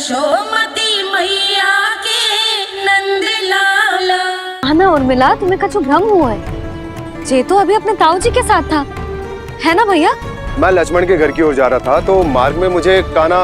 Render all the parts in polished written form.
यशोमती मैया के नंद लाला। आना उर्मिला, तुम्हें कछु भ्रम हुआ है। जे तो अभी अपने ताऊ जी के साथ था, है ना भैया? मैं लक्ष्मण के घर की ओर जा रहा था तो मार्ग में मुझे कान्हा।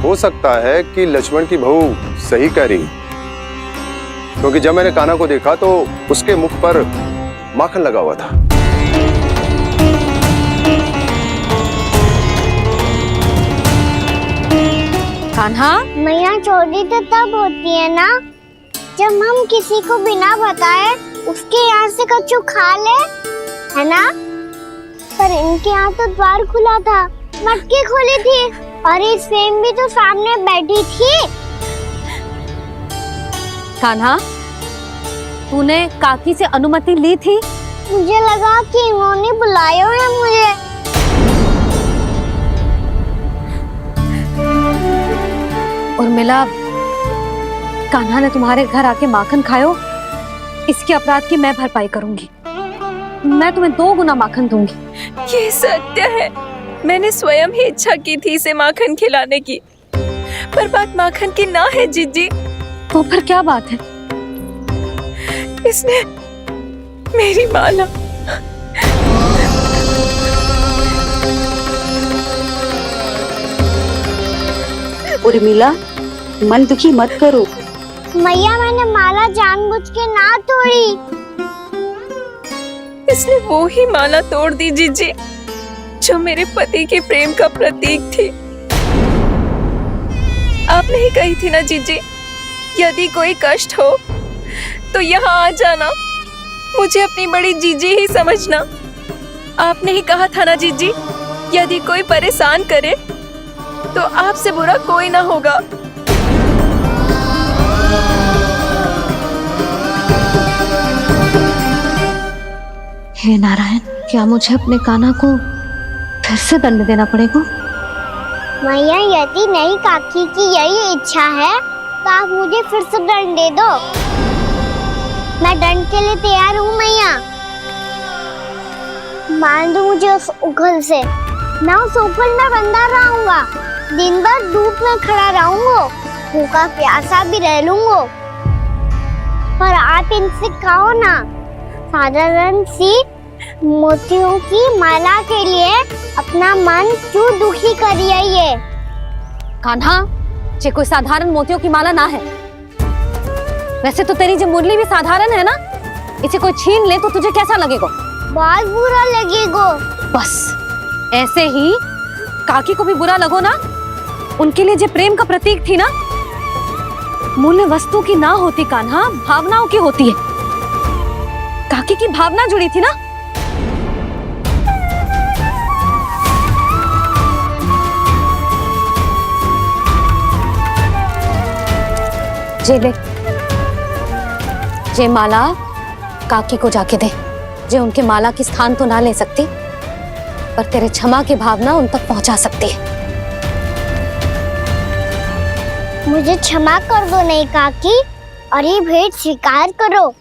हो सकता है कि लक्ष्मण की बहू सही कह रही, क्योंकि जब मैंने कान्हा को देखा तो उसके मुख पर माखन लगा हुआ था। कान्हा, मैया चोरी तो तब होती है ना जब हम किसी को बिना बताए उसके यहाँ से कछु खा ले, है ना? पर इनके यहाँ तो द्वार खुला था, मटकी खुली थी और ये सेम भी तो सामने बैठी थी। कान्हा, तूने काकी से अनुमति ली थी? मुझे लगा कि इन्होंने बुलाया है मुझे। उर्मिला, कान्हा ने तुम्हारे घर आके माखन खायो, इसके अपराध की मैं भरपाई करूंगी। मैं तुम्हें 2 गुना माखन दूंगी। ये सत्य है, मैंने स्वयं ही इच्छा की थी इसे माखन खिलाने की, पर बात माखन की ना है जीजी। तो फिर क्या बात है? इसने मेरी माला। उर्मिला, मन दुखी मत करो। मैया, मैंने माला जानबूझ के ना तोड़ी। इसने वो ही माला तोड़ दी जीजी जो मेरे पति के प्रेम का प्रतीक थी। आपने ही कही थी ना जीजी, यदि कोई कष्ट हो तो यहाँ आ जाना, मुझे अपनी बड़ी जीजी ही समझना। आपने ही कहा था ना जीजी, यदि कोई परेशान करे तो आपसे बुरा कोई ना होगा। हे नारायण, क्या मुझे अपने कान्हा को फिर से दंड देना पड़ेगा? मैया, यदि नहीं काकी की यही इच्छा है तो आप मुझे फिर से दंड दे दो। मैं दंड के लिए तैयार हूँ मैया। मान दो मुझे उस उखल से, मैं उस उखल में बंधा रहूंगा, दिन भर धूप में खड़ा रहूंगा, भूखा प्यासा भी रह लूंगा। पर आप इनसे कहो ना, साधारण सी मोतियों की माला के लिए अपना मन क्यों दुखी करिए? ये कान्हा, ये कोई साधारण मोतियों की माला ना है। वैसे तो तेरी जो मुरली भी साधारण है ना, इसे कोई छीन ले तो तुझे कैसा लगेगा? बहुत बुरा लगेगा। बस ऐसे ही काकी को भी बुरा लगो ना। उनके लिए जो प्रेम का प्रतीक थी ना, मूल्य वस्तु की ना होती कान्हा, भावनाओं की होती है। काकी की भावना जुड़ी थी ना। जे ले, जे माला काकी को जाके दे। जे उनके माला की स्थान तो ना ले सकती, पर तेरे क्षमा की भावना उन तक पहुंचा सकती है। मुझे क्षमा कर दो नहीं काकी, और ये भेंट स्वीकार करो।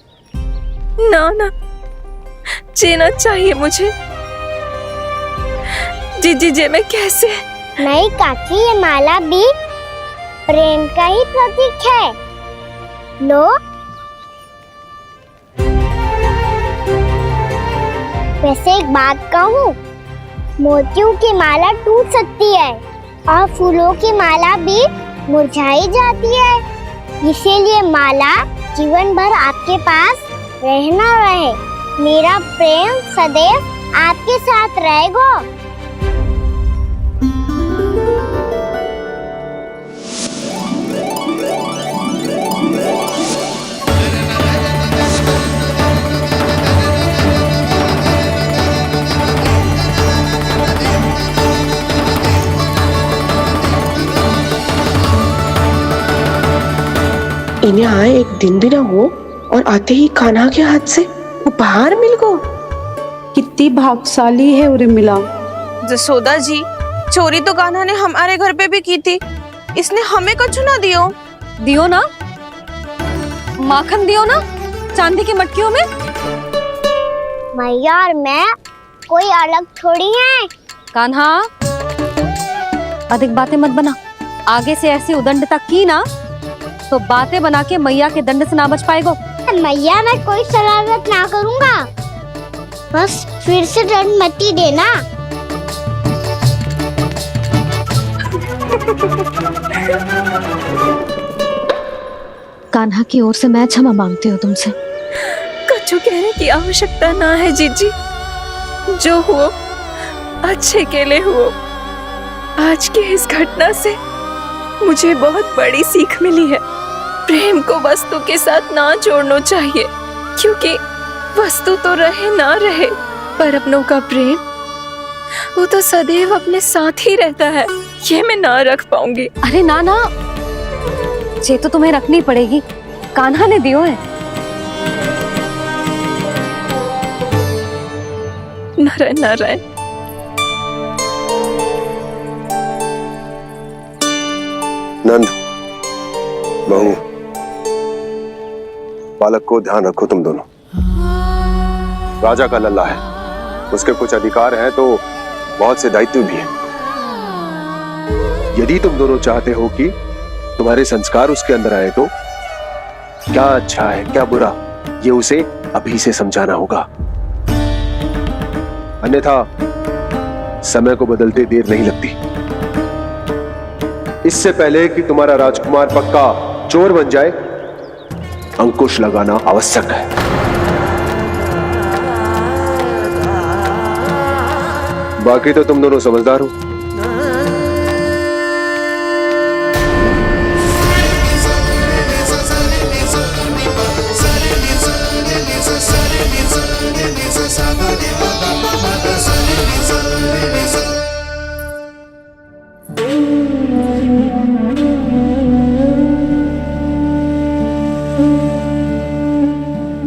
ना ना, जीना चाहिए मुझे। जीजी जे मैं कैसे? नहीं काकी, ये माला भी प्रेम का ही प्रतीक है। लो। वैसे एक बात कहूँ, मोतियों की माला टूट सकती है और फूलों की माला भी मुरझाई जाती है। इसीलिए माला जीवन भर आपके पास रहना रहे। मेरा प्रेम सदैव आपके साथ रहेगा। इन्हें आए एक दिन भी ना हो और आते ही कान्हा के हाथ से उपहार मिल गो। कितनी भाग्यशाली है उर्मिला। जसोदा जी, चोरी तो कान्हा ने हमारे घर पे भी की थी, इसने हमें कछु ना दियो। दियो ना, माखन दियो ना, चांदी की मटकियों में। मैया और मैं कोई अलग थोड़ी हैं। कान्हा, अधिक बातें मत बना। आगे से ऐसी उदंडता की ना तो बातें बना के मैया के दंड से ना बच पाएगो। मैया मैं कोई शरारत ना करूंगा, बस फिर से दंड मत ही देना। कान्हा की ओर से मैं क्षमा मांगती हूँ तुमसे। कछु कहने की आवश्यकता ना है जीजी, जो हुआ अच्छे के लिए हुआ। आज की इस घटना से मुझे बहुत बड़ी सीख मिली है। प्रेम को वस्तु के साथ ना जोड़ना चाहिए, क्योंकि वस्तु तो रहे ना रहे, पर अपनों का प्रेम वो तो सदैव अपने साथ ही रहता है। ये मैं ना रख पाऊंगी। अरे ना ना, ये तो तुम्हें रखनी पड़ेगी। कान्हा ने दियो है। नारायण नारायण। नंद, बहू, बालक को ध्यान रखो तुम दोनों। राजा का लल्ला है, उसके कुछ अधिकार हैं तो बहुत से दायित्व भी हैं। यदि तुम दोनों चाहते हो कि तुम्हारे संस्कार उसके अंदर आए तो क्या अच्छा है क्या बुरा, ये उसे अभी से समझाना होगा। अन्यथा समय को बदलते देर नहीं लगती। इससे पहले कि तुम्हारा राजकुमार पक्का चोर बन जाए, अंकुश लगाना आवश्यक है। बाकी तो तुम दोनों समझदार हो।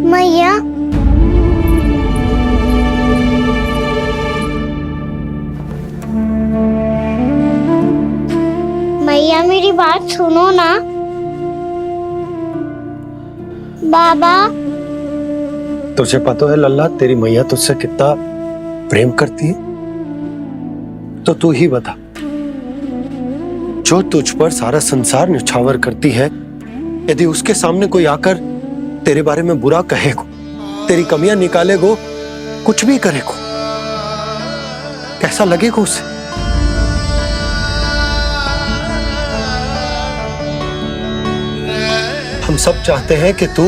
मैया, मैया मेरी बात सुनो ना। बाबा, तुझे पता है लल्ला, तेरी मैया तुझसे कितना प्रेम करती है? तो तू ही बता, जो तुझ पर सारा संसार निछावर करती है, यदि उसके सामने कोई आकर तेरे बारे में बुरा कहेगो, तेरी कमियां निकालेगो, कुछ भी करेगो, कैसा लगेगा उसे? हम सब चाहते हैं कि तू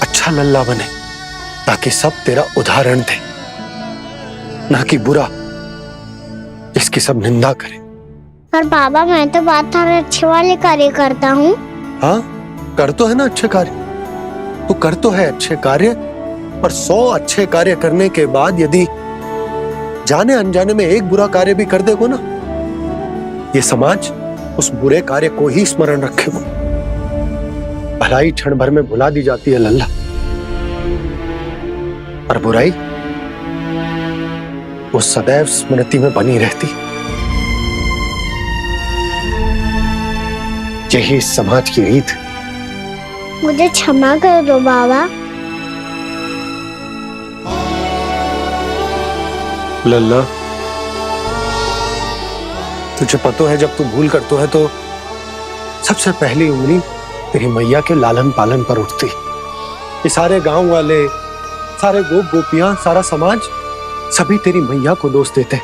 अच्छा लल्ला बने, ताकि सब तेरा उदाहरण दे, ना कि बुरा जिसकी सब निंदा करे। पर बाबा मैं तो बात थारे अच्छे वाले कार्य करता हूँ। हाँ, कर तो है ना अच्छे कार्य, तू कर तो है अच्छे कार्य, पर 100 अच्छे कार्य करने के बाद यदि जाने अनजाने में एक बुरा कार्य भी कर देगो ना, ये समाज उस बुरे कार्य को ही स्मरण रखेगो। भलाई क्षण भर में भुला दी जाती है लल्ला, और बुराई वो सदैव स्मृति में बनी रहती। यही इस समाज की रीत है। मुझे क्षमा कर दो बाबा। लल्ला, तुझे पता है जब तू भूल करता है तो सबसे पहली उंगली तेरी मैया के लालन पालन पर उठती। ये सारे गांव वाले, सारे गोप गोपियां, सारा समाज, सभी तेरी मैया को दोष देते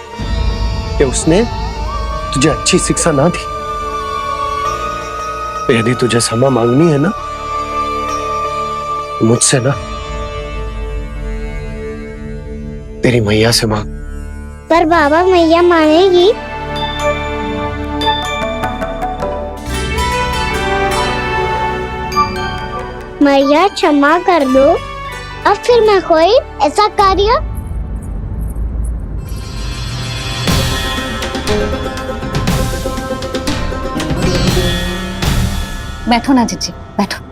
कि उसने तुझे अच्छी शिक्षा ना दी। तो यदि तुझे क्षमा मांगनी है ना, मुझसे ना, तेरी मैया से मांग। पर बाबा मैया मानेगी? मैया क्षमा कर दो, अब फिर मैं कोई ऐसा कार्य। बैठो ना जीजी, बैठो।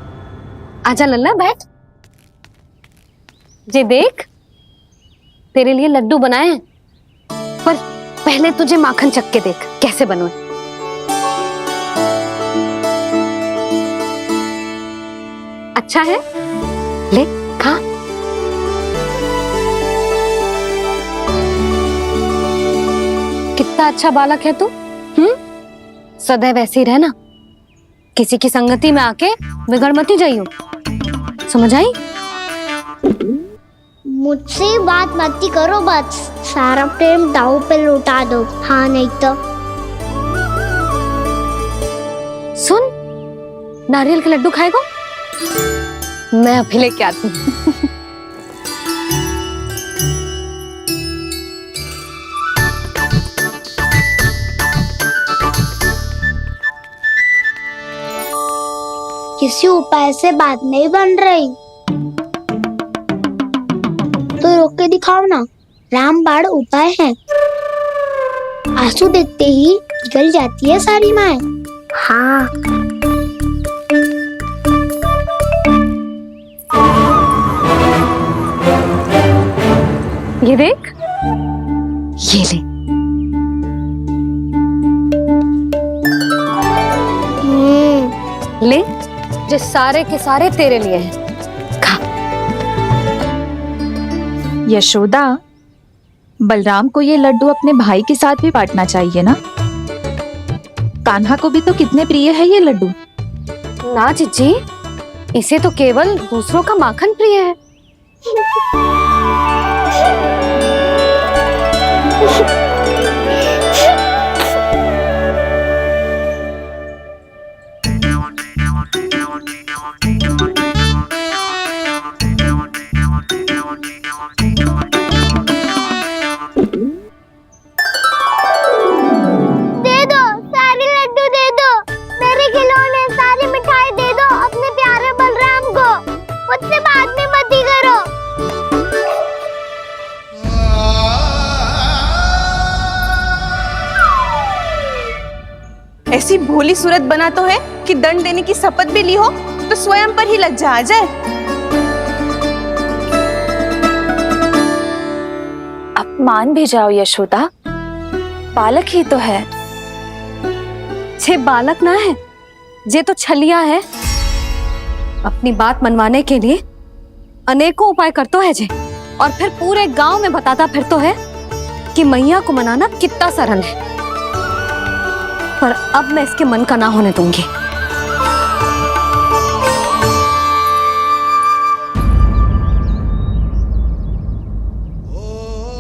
आजा लल्ला, बैठ। जे देख, तेरे लिए लड्डू बनाए हैं, पर पहले तुझे माखन चख के देख कैसे बने। अच्छा है, ले खा। कितना अच्छा बालक है तू। सदैव ऐसे ही रहना, किसी की संगति में आके बिगड़ मत जाइयो, समझ आई? मुझसे बात मत ही करो, बस सारा प्रेम दाव पे लौटा दो। हाँ नहीं तो सुन, नारियल के लड्डू खाएगा? मैं अभी लेके आती हूँ। किसी उपाय से बात नहीं बन रही तो रोक के दिखाओ ना। रामबाण उपाय है, आंसू देखते ही पिघल जाती है सारी माए। हाँ ये देख, ये ले। ले, जो सारे के सारे तेरे लिए हैं, खा। यशोदा, बलराम को ये लड्डू अपने भाई के साथ भी बांटना चाहिए ना। कान्हा को भी तो कितने प्रिय है ये लड्डू। ना जीजी, इसे तो केवल दूसरों का माखन प्रिय है। दे दो, सारे लड्डू दे दो, मेरे खिलौने सारी मिठाई दे दो अपने प्यारे बलराम को। मुझसे बात में मत ही करो। ऐसी भोली सूरत बना तो है कि दंड देने की शपथ भी ली हो तो स्वयं पर ही लज्जा आ जाए। अब मान भी जाओ यशोदा, बालक ही तो है। छे बालक ना है, जे तो छलिया है। अपनी बात मनवाने के लिए अनेकों उपाय करतो है जे, और फिर पूरे गांव में बताता फिरतो है कि मैया को मनाना कितना सरल है। पर अब मैं इसके मन का ना होने दूंगी।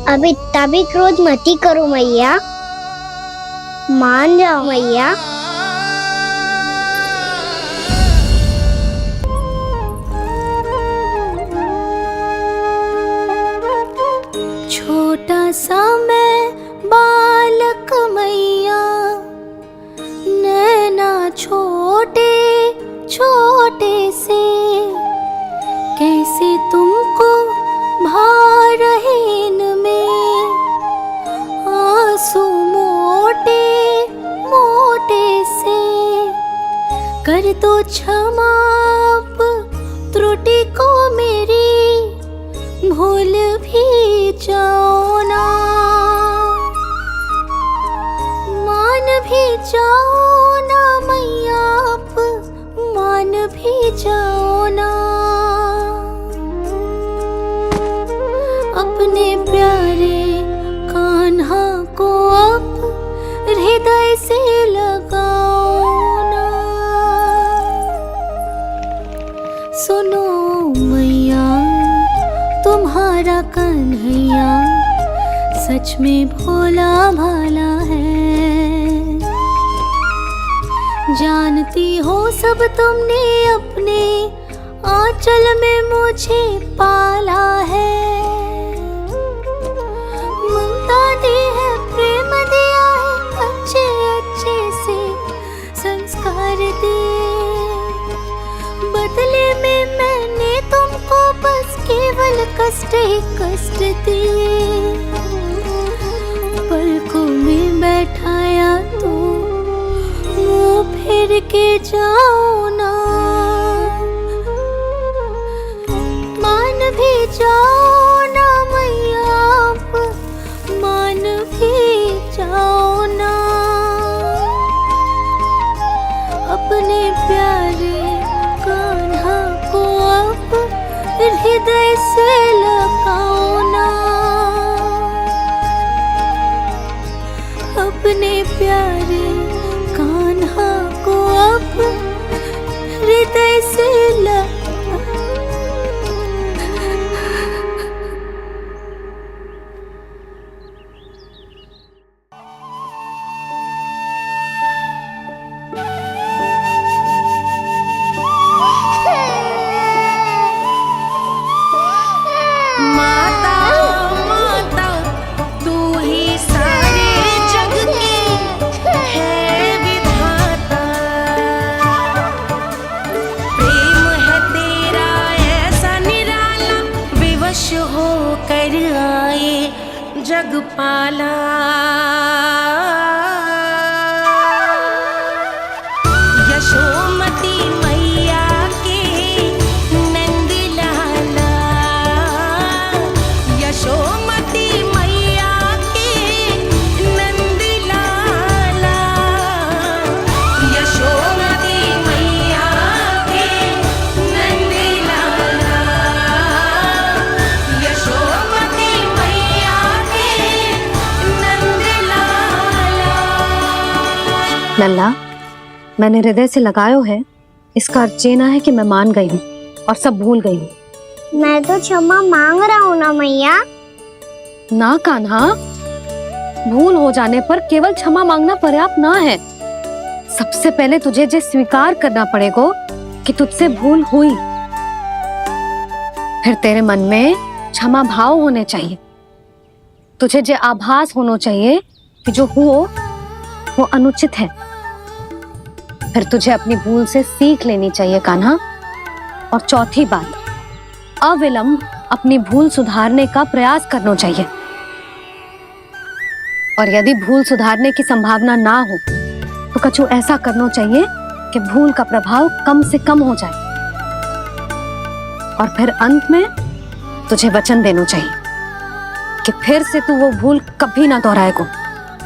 अब इतना भी क्रोध मत ही करो मैया, मान जाओ मैया। छोटा सा मैं बालक मैया, नैना छोटे छोटे से, कैसे तुमको भा रहे इनमें आंसू मोटे मोटे से। कर दो क्षमा त्रुटि को मेरी, भूल भी जाओ ना, मान भी जाओ ना मैया, आप मान भी जाओ ना। अपने प्यारे कान्हा को अब हृदय से लगाओ ना। सुनो मैया, तुम्हारा कन्हैया सच में भोला भाला है। जानती हो सब तुमने अपने आंचल में मुझे पाला है। ममता दी है, प्रेम दिया है, अच्छे अच्छे से संस्कार दिए। बदले में मैंने तुमको बस केवल कष्ट ही कष्ट दिए। पलकों में बैठाया तो मुंह फेर के जाओ ना, मान भी जाओ ना मैया, आप मान भी जाओ ना। अपने प्यारे कान्हा को अब हृदय से लगाओ ना, अपने प्यारे कान्हा को अब हृदय से लगा। जगपाला यशोमती मैया के नंद लाला, यशोमती मैया के नंद लाला, यशोमती मैया के नंद लाला, यशोमती मैया के नंद लाला। लल्ला, मैंने हृदय से लगायो है, इसका अर्थ ये ना है कि मैं मान गई हूँ और सब भूल गई हूँ। मैं तो क्षमा मांग रहा हूँ ना मैया। ना कान्हा, भूल हो जाने पर केवल क्षमा मांगना पर्याप्त ना है। सबसे पहले तुझे ये स्वीकार करना पड़ेगा कि तुझसे भूल हुई, फिर तेरे मन में क्षमा भाव होने चाहिए। तुझे ये आभास होना चाहिए कि जो हुआ वो अनुचित है। फिर तुझे अपनी भूल से सीख लेनी चाहिए कान्हा। और चौथी बात, अविलंब अपनी भूल सुधारने का प्रयास करना चाहिए। और यदि भूल सुधारने की संभावना ना हो तो कछु ऐसा करना चाहिए कि भूल का प्रभाव कम से कम हो जाए। और फिर अंत में तुझे वचन देना चाहिए कि फिर से तू वो भूल कभी ना दोहराएगा।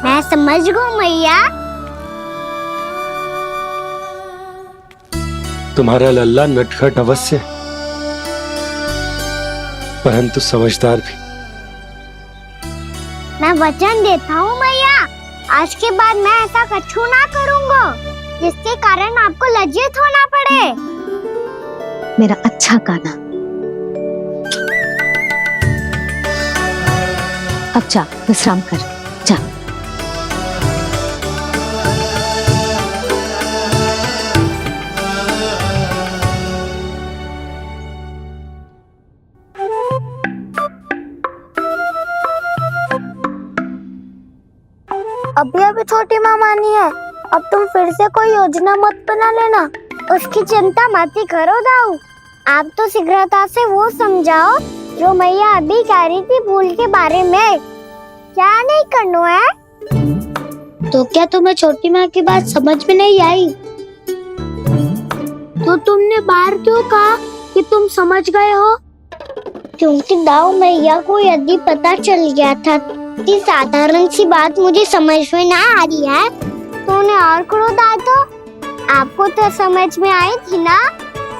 मैं समझ गई मैया। तुम्हारा लल्ला नटखट अवश्य है, परंतु समझदार भी। मैं वचन देता हूँ मैया, आज के बाद मैं ऐसा कछु ना करूँगा जिसके कारण आपको लज्जित होना पड़े। मेरा अच्छा कान्हा, अब जा विश्राम कर, जा। अभी अभी छोटी माँ मानी है, अब तुम फिर से कोई योजना मत बना लेना। उसकी चिंता मत ही करो दाऊ। आप तो शीघ्रता से वो समझाओ जो मैया अभी कह रही थी भूल के बारे में। क्या नहीं करना है? तो क्या तुम्हें छोटी माँ की बात समझ में नहीं आई? तो तुमने बाहर क्यों कहा कि तुम समझ गए हो? क्योंकि दाऊ मैया को यदि पता चल गया था कि साधारण सी बात मुझे समझ में ना आ रही है तो उन्हें और क्रोध आया। तो आपको तो समझ में आई थी ना,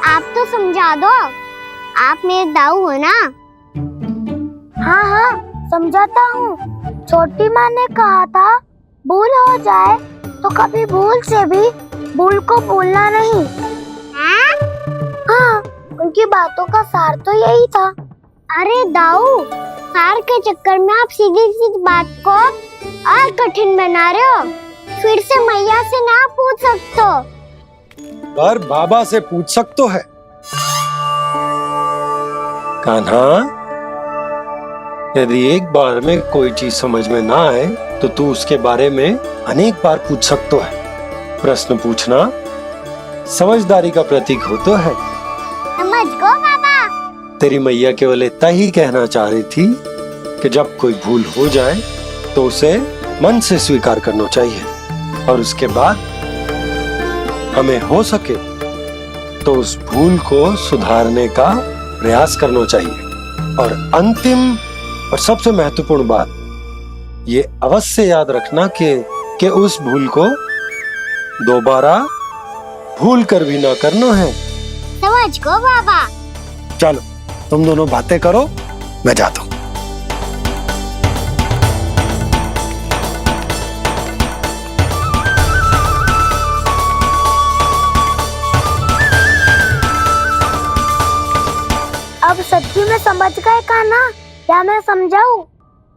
आप तो समझा दो। आप मेरे दाऊ हो ना। हाँ हाँ समझाता हूँ। छोटी माँ ने कहा था भूल हो जाए तो कभी भूल से भी भूल को भूलना नहीं। हाँ उनकी बातों का सार तो यही था। अरे दाऊ, सार के चक्कर में आप सीधी सीधी बात को और कठिन बना रहे हो। फिर से मैया से ना पूछ सकते हो, पर बाबा से पूछ सकते है। कान्हा, यदि एक बार में कोई चीज समझ में ना आए तो तू उसके बारे में अनेक बार पूछ सकते है। प्रश्न पूछना समझदारी का प्रतीक होता है। समझ गो बाबा। तेरी मैया केवल इतना ही कहना चाह रही थी कि जब कोई भूल हो जाए तो उसे मन से स्वीकार करना चाहिए और उसके बाद हमें हो सके तो उस भूल को सुधारने का प्रयास करना चाहिए। और अंतिम और सबसे महत्वपूर्ण बात ये अवश्य याद रखना कि उस भूल को दोबारा भूल कर भी ना करना है। समझ गो बाबा। चलो तुम दोनों बातें करो, मैं जाता हूँ। सच्ची में समझ गए कान्हा, क्या मैं समझाऊं?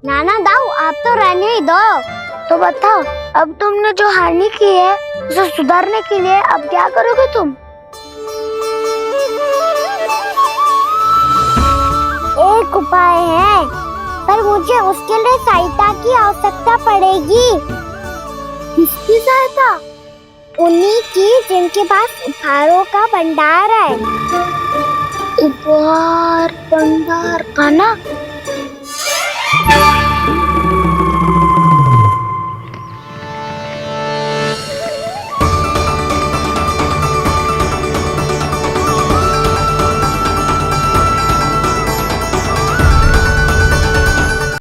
नाना दाऊ, आप तो रहने ही दो। तो बताओ, अब तुमने जो हानि की है उसे सुधारने के लिए अब क्या करोगे तुम? एक उपाय है, पर मुझे उसके लिए सहायता की आवश्यकता पड़ेगी। किसकी सहायता? उन्हीं की जिनके पास उपहारों का भंडार है। उपहार भंडार कान्हा?